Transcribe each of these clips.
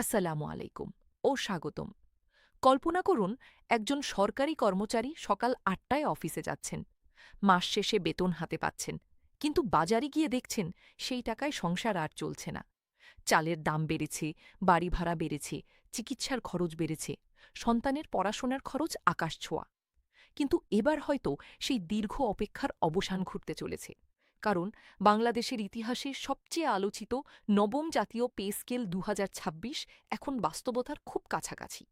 আসসালামু আলাইকুম ও স্বাগতম। কল্পনা করুন একজন সরকারি কর্মচারী সকাল ৮টায় অফিসে যাচ্ছেন, মাস শেষে বেতন হাতে পাচ্ছেন, কিন্তু বাজারে গিয়ে দেখছেন সেই টাকায় সংসার আর চলছে না। চালের দাম বেড়েছে, বাড়ি ভাড়া বেড়েছে, চিকিৎসার খরচ বেড়েছে, সন্তানের পড়াশোনার খরচ আকাশ ছোঁয়া। কিন্তু এবার হয়তো সেই দীর্ঘ অপেক্ষার অবসান ঘটতে চলেছে, কারণ বাংলাদেশের ইতিহাসে সবচেয়ে আলোচিত নবম জাতীয় পে স্কেল ২০২৬ এখন বাস্তবতার খুব কাছাকাছি।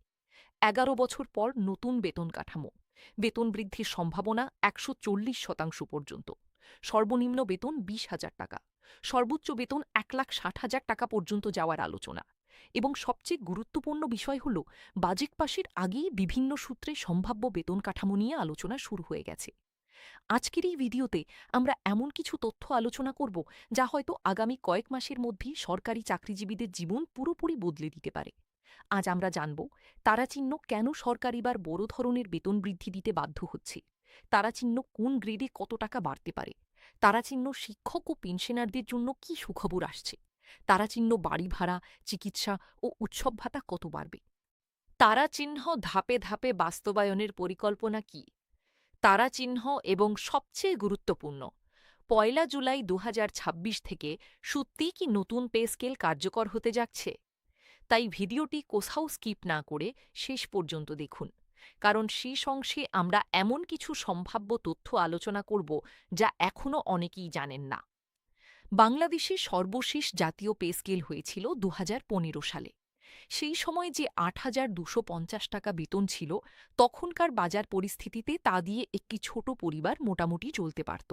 ১১ বছর পর নতুন বেতন কাঠামো, বেতন বৃদ্ধির সম্ভাবনা ১৪০% পর্যন্ত, সর্বনিম্ন বেতন ২০,০০০ টাকা, সর্বোচ্চ বেতন ১,৬০,০০০ টাকা পর্যন্ত যাওয়ার আলোচনা। এবং সবচেয়ে গুরুত্বপূর্ণ বিষয় হল বাজেট পাশের আগেই বিভিন্ন সূত্রে সম্ভাব্য বেতন কাঠামো নিয়ে আলোচনা শুরু হয়ে গেছে। আজকের এই ভিডিওতে আমরা এমন কিছু তথ্য আলোচনা করব যা হয়তো আগামী কয়েক মাসের মধ্যেই সরকারি চাকরিজীবীদের জীবন পুরোপুরি বদলে দিতে পারে। আজ আমরা জানব তারাচিহ্ন কেন সরকার এবার বড় ধরনের বেতন বৃদ্ধি দিতে বাধ্য হচ্ছে, তারাচিহ্ন কোন গ্রেডে কত টাকা বাড়তে পারে, তারাচিহ্ন শিক্ষক ও পেনশনারদের জন্য কি সুখবর আসছে, তারাচিহ্ন বাড়ি ভাড়া, চিকিৎসা ও উৎসব ভাতা কত বাড়বে, তারাচিহ্ন ধাপে ধাপে বাস্তবায়নের পরিকল্পনা কি, তারাচিহ্ন এবং সবচেয়ে গুরুত্বপূর্ণ, ১লা জুলাই ২০২৬ থেকে সত্যিই কি নতুন পে স্কেল কার্যকর হতে যাচ্ছে। তাই ভিডিওটি কোথাও স্কিপ না করে শেষ পর্যন্ত দেখুন, কারণ শেষ অংশে আমরা এমন কিছু সম্ভাব্য তথ্য আলোচনা করব যা এখনও অনেকেই জানেন না। বাংলাদেশে সর্বশেষ জাতীয় পে স্কেল হয়েছিল ২০১৫ সালে। সেই সময় যে ৮,২৫০ টাকা বেতন ছিল, তখনকার বাজার পরিস্থিতিতে তা দিয়ে একটি ছোট পরিবার মোটামুটি চলতে পারত।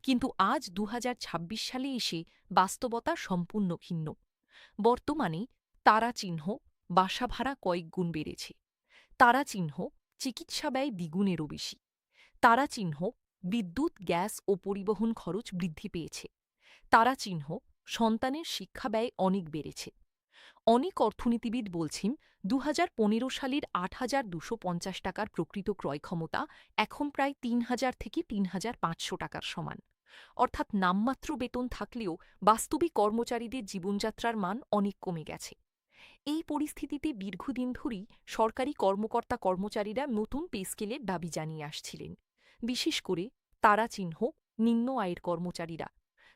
কিন্তু আজ ২০২৬ সালে এসে বাস্তবতা সম্পূর্ণ ভিন্ন। বর্তমানে তারাচিহ্ন বাসা ভাড়া কয়েক গুণ বেড়েছে, তারাচিহ্ন চিকিৎসা ব্যয় দ্বিগুণেরও বেশি, তারাচিহ্ন বিদ্যুৎ, গ্যাস ও পরিবহন খরচ বৃদ্ধি পেয়েছে, তারাচিহ্ন সন্তানের শিক্ষা ব্যয় অনেক বেড়েছে। অনেক অর্থনীতিবিদ বলছেন ২০১৫ সালের ৮,২৫০ টাকার প্রকৃত ক্রয় ক্ষমতা এখন প্রায় ৩,০০০ থেকে ৩,৫০০ টাকার সমান। অর্থাৎ নামমাত্র বেতন থাকলেও বাস্তবিক কর্মচারীদের জীবনযাত্রার মান অনেক কমে গেছে। এই পরিস্থিতিতে দীর্ঘদিন ধরেই সরকারি কর্মকর্তা-কর্মচারীরা নতুন পে স্কেলের দাবি জানিয়ে আসছিলেন। বিশেষ করে তারাচিহ্ন নিম্ন আয়ের কর্মচারীরা,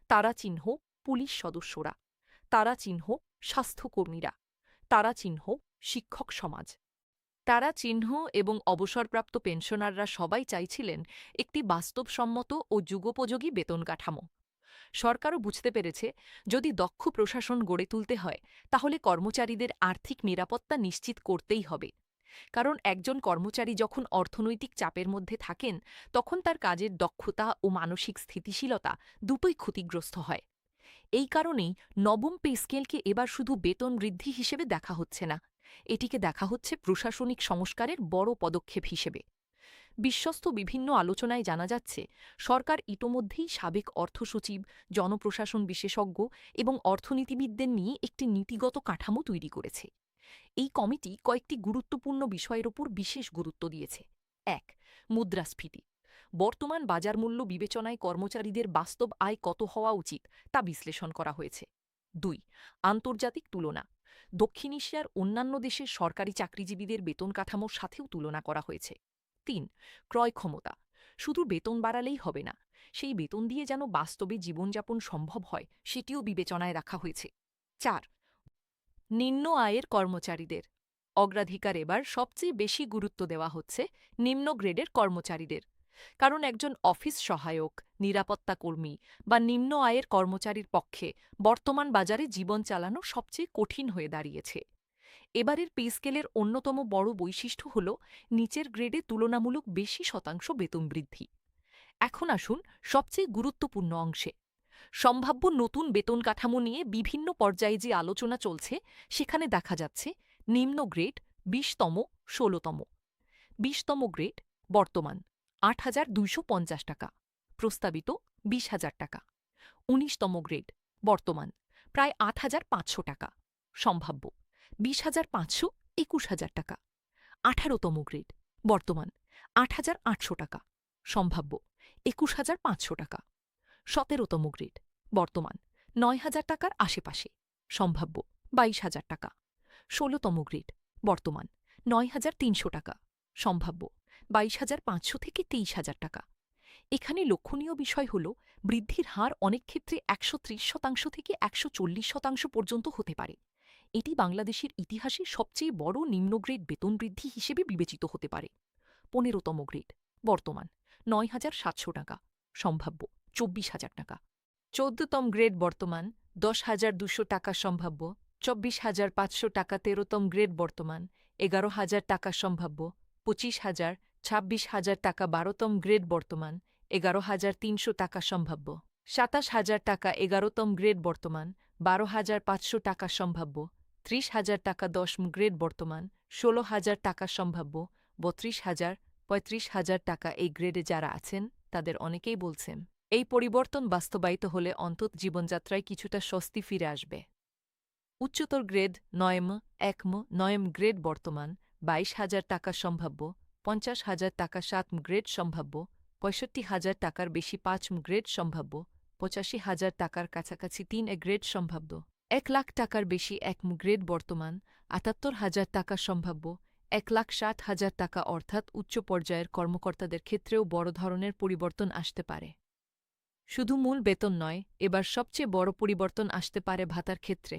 তারাচিহ্ন পুলিশ সদস্যরা, তারাচিহ্ন স্বাস্থ্যকর্মীরা, তারাচিহ্ন শিক্ষক সমাজ। তারাচিহ্ন এবং অবসরপ্রাপ্ত পেনশনাররা সবাই চাইছিলেন একটি বাস্তবসম্মত ও যুগোপযোগী বেতন কাঠামো। সরকারও বুঝতে পেরেছে, যদি দক্ষ প্রশাসন গড়ে তুলতে হয় তাহলে কর্মচারীদের আর্থিক নিরাপত্তা নিশ্চিত করতেই হবে। কারণ একজন কর্মচারী যখন অর্থনৈতিক চাপের মধ্যে থাকেন, তখন তার কাজের দক্ষতা ও মানসিক স্থিতিশীলতা দুটোই ক্ষতিগ্রস্ত হয়। এই কারণেই নবম পে স্কেলকে এবার শুধু বেতন বৃদ্ধি হিসেবে দেখা হচ্ছে না, এটিকে দেখা হচ্ছে প্রশাসনিক সংস্কারের বড় পদক্ষেপ হিসেবে। বিশ্বস্ত বিভিন্ন আলোচনায় জানা যাচ্ছে, সরকার ইতোমধ্যেই সাবেক অর্থসচিব, জনপ্রশাসন বিশেষজ্ঞ এবং অর্থনীতিবিদদের নিয়ে একটি নীতিগত কাঠামো তৈরি করেছে। এই কমিটি কয়েকটি গুরুত্বপূর্ণ বিষয়ের ওপর বিশেষ গুরুত্ব দিয়েছে। ১. মুদ্রাস্ফীতি। বর্তমান বাজার মূল্য বিবেচনায় কর্মচারীদের বাস্তব আয় কত হওয়া উচিত তা বিশ্লেষণ করা হয়েছে। ২. আন্তর্জাতিক তুলনা। দক্ষিণ এশিয়ার অন্যান্য দেশের সরকারি চাকরিজীবীদের বেতন কাঠামোর সাথেও তুলনা করা হয়েছে। ৩. ক্রয় ক্ষমতা। শুধু বেতন বাড়ালেই হবে না, সেই বেতন দিয়ে যেন বাস্তবে জীবনযাপন সম্ভব হয় সেটিও বিবেচনায় রাখা হয়েছে। ৪. নিম্ন আয়ের কর্মচারীদের অগ্রাধিকার এবার সবচেয়ে বেশি গুরুত্ব দেওয়া হচ্ছে নিম্ন গ্রেডের কর্মচারীদের, কারণ একজন অফিস সহায়ক, নিরাপত্তা কর্মী বা নিম্ন আয়ের কর্মচারীর পক্ষে বর্তমান বাজারে জীবন চালানো সবচেয়ে কঠিন হয়ে দাঁড়িয়েছে। এবারের পে স্কেলের অন্যতম বড় বৈশিষ্ট্য হল নিচের গ্রেডে তুলনামূলক বেশি শতাংশ বেতন বৃদ্ধি। এখন আসুন সবচেয়ে গুরুত্বপূর্ণ অংশে। সম্ভাব্য নতুন বেতন কাঠামো নিয়ে বিভিন্ন পর্যায়ে যে আলোচনা চলছে, সেখানে দেখা যাচ্ছে নিম্ন গ্রেড ২০তম, ১৬তম। ২০তম গ্রেড বর্তমান ৮,২৫০ টাকা, প্রস্তাবিত ২০,০০০ টাকা। ১৯তম গ্রেড বর্তমান প্রায় ৮,৫০০ টাকা, সম্ভাব্য ২০,৫০০, ২১,০০০ টাকা। ১৮তম গ্রেড বর্তমান ৮,৮০০ টাকা, সম্ভাব্য ২১,৫০০ টাকা। ১৭তম গ্রেড বর্তমান ৯,০০০ টাকার আশেপাশে, সম্ভাব্য ২২,০০০ টাকা। ১৬তম গ্রেড বর্তমান ৯,৩০০ টাকা, সম্ভাব্য ২২,৫০০ থেকে ২৩,০০০ টাকা। এখানে লক্ষণীয় বিষয় হল বৃদ্ধির হার অনেক ক্ষেত্রে ১৩০% থেকে ১৪০% পর্যন্ত হতে পারে। এটি বাংলাদেশের ইতিহাসে সবচেয়ে বড় নিম্নগ্রেড বেতন বৃদ্ধি হিসেবে বিবেচিত হতে পারে। ১৫তম গ্রেড বর্তমান ৯,৭০০ টাকা, সম্ভাব্য ২৪,০০০ টাকা। ১৪তম গ্রেড বর্তমান ১০,২০০ টাকা, সম্ভাব্য ২৪,৫০০ টাকা। ১৩তম গ্রেড বর্তমান ১১,০০০ টাকা, সম্ভাব্য ২৫,০০০, ২৬,০০০ টাকা। ১২তম গ্রেড বর্তমান ১১,৩০০ টাকা, সম্ভাব্য ২৭,০০০ টাকা। ১১তম গ্রেড বর্তমান ১২,৫০০ টাকা, সম্ভাব্য ৩০,০০০ টাকা। ১০ম গ্রেড বর্তমান ১৬,০০০ টাকা, সম্ভাব্য ৩২,০০০, ৩৫,০০০ টাকা। এই গ্রেডে যারা আছেন তাদের অনেকেই বলছেন এই পরিবর্তন বাস্তবায়িত হলে অন্তত জীবনযাত্রায় কিছুটা স্বস্তি ফিরে আসবে। উচ্চতর গ্রেড ৯ম ১ম ৯ম গ্রেড বর্তমান ২২,০০০ টাকা, সম্ভাব্য ৫০,০০০ টাকা। ৭ম গ্রেড সম্ভাব্য ৬৫,০০০ টাকার বেশি। ৫ম গ্রেড সম্ভাব্য ৮৫,০০০ টাকার কাছাকাছি। ৩ গ্রেড সম্ভাব্য ১,০০,০০০ টাকার বেশি। ১ম গ্রেড বর্তমান ৭৮,০০০ টাকা, সম্ভাব্য ১,৬০,০০০ টাকা। অর্থাৎ উচ্চ পর্যায়ের কর্মকর্তাদের ক্ষেত্রেও বড় ধরনের পরিবর্তন আসতে পারে। শুধু মূল বেতন নয়, এবার সবচেয়ে বড় পরিবর্তন আসতে পারে ভাতার ক্ষেত্রে।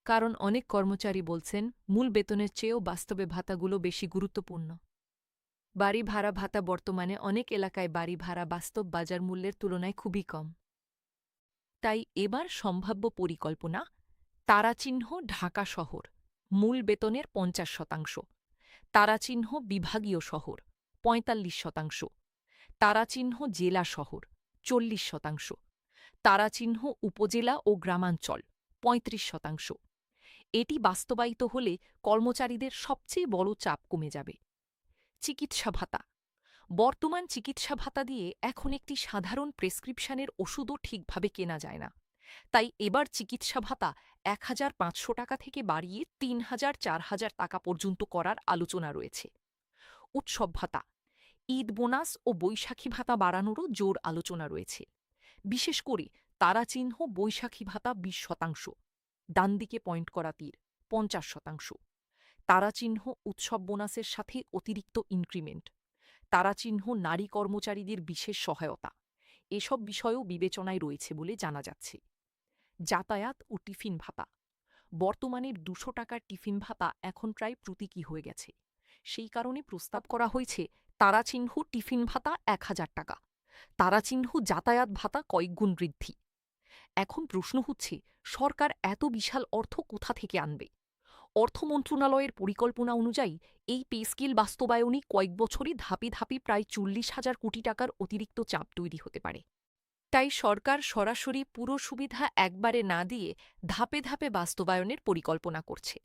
কারণ অনেক কর্মচারী বলছেন মূল বেতনের চেয়েও বাস্তবে ভাতাগুলো বেশি গুরুত্বপূর্ণ। বাড়ি ভাড়া ভাতা বর্তমানে অনেক এলাকায় বাড়ি ভাড়া বাস্তব বাজার মূল্যের তুলনায় খুবই কম। তাই এবার সম্ভাব্য পরিকল্পনা তারাচিহ্ন ঢাকা শহর মূল বেতনের ৫০%, তারাচিহ্ন বিভাগীয় শহর ৪৫%, তারাচিহ্ন জেলা শহর ৪০%, তারাচিহ্ন উপজেলা ও গ্রামাঞ্চল ৩৫%। এটি বাস্তবায়িত হলে কর্মচারীদের সবচেয়ে বড় চাপ কমে যাবে। চিকিৎসা ভাতা বর্তমান চিকিৎসা ভাতা দিয়ে এখন একটি সাধারণ প্রেসক্রিপশনের ওষুধও ঠিকভাবে কেনা যায় না। তাই এবার চিকিৎসা ভাতা ১,৫০০ টাকা থেকে বাড়িয়ে ৩,০০০-৪,০০০ টাকা পর্যন্ত করার আলোচনা রয়েছে। উৎসব ভাতা ঈদ বোনাস ও বৈশাখী ভাতা বাড়ানোরও জোর আলোচনা রয়েছে। বিশেষ করে তারাচিহ্ন বৈশাখী ভাতা ২০%, ডান দিকে পয়েন্ট করা তীর ৫০%, তারাচিহ্ন উৎসব বোনাসের সাথে অতিরিক্ত ইনক্রিমেন্ট, তারাচিহ্ন নারী কর্মচারীদের বিশেষ সহায়তা, এসব বিষয়ও বিবেচনায় রয়েছে বলে জানা যাচ্ছে। যাতায়াত ও টিফিন ভাতা বর্তমানের ২০০ টাকার টিফিন ভাতা এখন প্রায় প্রতীকী হয়ে গেছে। সেই কারণে প্রস্তাব করা হয়েছে তারাচিহ্ন টিফিন ভাতা ১,০০০ টাকা, তারাচিহ্ন যাতায়াত ভাতা কয়েকগুণ বৃদ্ধি। এখন প্রশ্ন হচ্ছে সরকার এত বিশাল অর্থ কোথা থেকে আনবে? অর্থ মন্ত্রণালয়ের পরিকল্পনা অনুযায়ী এই পে স্কেল বাস্তবায়নে কয়েক বছরে ধাপে ধাপে প্রায় ৪০,০০০ কোটি টাকার অতিরিক্ত চাপ তৈরি হতে পারে। তাই সরকার সরাসরি পুরো সুবিধা একবারে না দিয়ে ধাপে ধাপে বাস্তবায়নের পরিকল্পনা করছে।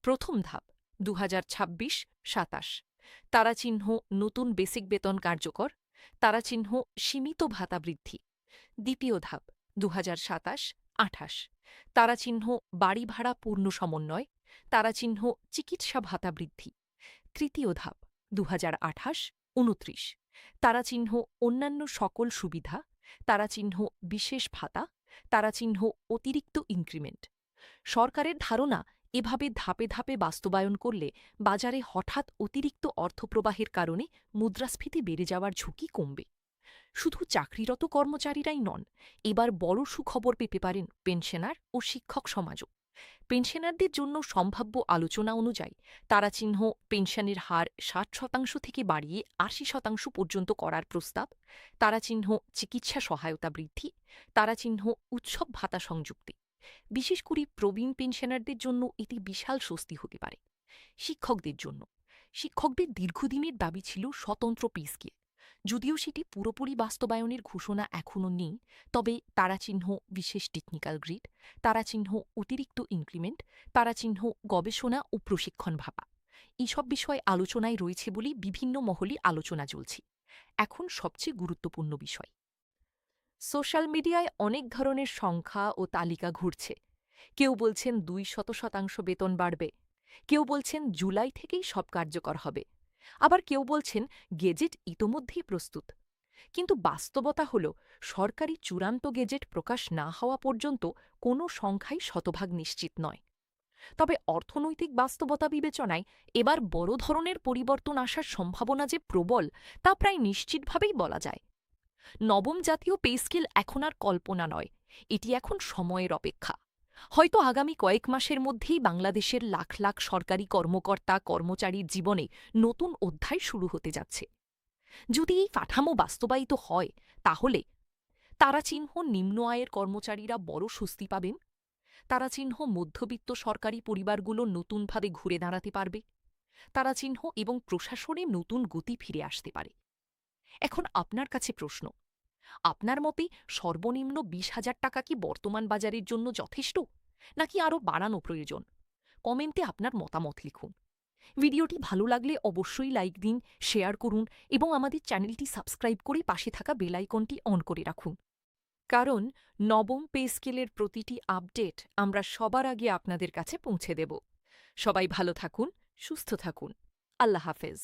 প্রথম ধাপ ২০২৬-২৭, তারাচিহ্ন নতুন বেসিক বেতন কার্যকর, তারাচিহ্ন সীমিত ভাতা বৃদ্ধি। দ্বিতীয় ধাপ ২০২৭-২৮, তারাচিহ্ন বাড়ি ভাড়া পূর্ণ সমন্বয়, তারাচিহ্ন চিকিৎসা ভাতা বৃদ্ধি। তৃতীয় ধাপ ২০২৮-২৯, তারাচিহ্ন অন্যান্য সকল সুবিধা, তারাচিহ্ন বিশেষ ভাতা, তারাচিহ্ন অতিরিক্ত ইনক্রিমেন্ট। সরকারের ধারণা এভাবে ধাপে ধাপে বাস্তবায়ন করলে বাজারে হঠাৎ অতিরিক্ত অর্থপ্রবাহের কারণে মুদ্রাস্ফীতি বেড়ে যাওয়ার ঝুঁকি কমবে। শুধু চাকরিরত কর্মচারীরাই নন, এবার বড় সুখবর পেতে পারেন পেনশনার ও শিক্ষক সমাজও। পেনশনারদের জন্য সম্ভাব্য আলোচনা অনুযায়ী তারাচিহ্ন পেনশনের হার ৬০% থেকে বাড়িয়ে ৮০% পর্যন্ত করার প্রস্তাব, তারাচিহ্ন চিকিৎসা সহায়তা বৃদ্ধি, তারাচিহ্ন উৎসব ভাতা সংযুক্তি। বিশেষ করে প্রবীণ পেনশনারদের জন্য এটি বিশাল স্বস্তি হতে পারে। শিক্ষকদের জন্য শিক্ষকদের দীর্ঘদিনের দাবি ছিল স্বতন্ত্র পে স্কেল। যদিও সেটি পুরোপুরি বাস্তবায়নের ঘোষণা এখনও নেই, তবে তারাচিহ্ন বিশেষ টেকনিক্যাল গ্রেড, তারাচিহ্ন অতিরিক্ত ইনক্রিমেন্ট, তারাচিহ্ন গবেষণা ও প্রশিক্ষণ ভাতা, এইসব বিষয় আলোচনায় রয়েছে বলে বিভিন্ন মহলে আলোচনা চলছে। এখন সবচেয়ে গুরুত্বপূর্ণ বিষয়, সোশ্যাল মিডিয়ায় অনেক ধরনের সংখ্যা ও তালিকা ঘুরছে। কেউ বলছেন ২০০% বেতন বাড়বে, কেউ বলছেন জুলাই থেকেই সব কার্যকর হবে, আবার কেউ বলছেন গেজেট ইতোমধ্যেই প্রস্তুত। কিন্তু বাস্তবতা হল সরকারি চূড়ান্ত গেজেট প্রকাশ না হওয়া পর্যন্ত কোনো সংখ্যাই শতভাগ নিশ্চিত নয়। তবে অর্থনৈতিক বাস্তবতা বিবেচনায় এবার বড় ধরনের পরিবর্তন আসার সম্ভাবনা যে প্রবল তা প্রায় নিশ্চিতভাবেই বলা যায়। নবম জাতীয় পে স্কেল এখন আর কল্পনা নয়, এটি এখন সময়ের অপেক্ষা। হয়তো আগামী কয়েক মাসের মধ্যেই বাংলাদেশের লাখ লাখ সরকারি কর্মকর্তা কর্মচারীর জীবনে নতুন অধ্যায় শুরু হতে যাচ্ছে। যদি এই কাঠামো বাস্তবায়িত হয়, তাহলে তারাচিহ্ন নিম্ন আয়ের কর্মচারীরা বড় স্বস্তি পাবেন, তারাচিহ্ন মধ্যবিত্ত সরকারি পরিবারগুলো নতুনভাবে ঘুরে দাঁড়াতে পারবে, তারাচিহ্ন এবং প্রশাসনে নতুন গতি ফিরে আসতে পারে। এখন আপনার কাছে প্রশ্ন, আপনার মতে সর্বনিম্ন ২০,০০০ টাকা কি বর্তমান বাজারের জন্য যথেষ্ট, নাকি আরও বাড়ানো প্রয়োজন? কমেন্টে আপনার মতামত লিখুন। ভিডিওটি ভালো লাগলে অবশ্যই লাইক দিন, শেয়ার করুন এবং আমাদের চ্যানেলটি সাবস্ক্রাইব করে পাশে থাকা বেল আইকনটি অন করে রাখুন। কারণ নবম পে স্কেলের প্রতিটি আপডেট আমরা সবার আগে আপনাদের কাছে পৌঁছে দেব। সবাই ভালো থাকুন, সুস্থ থাকুন। আল্লাহ হাফেজ।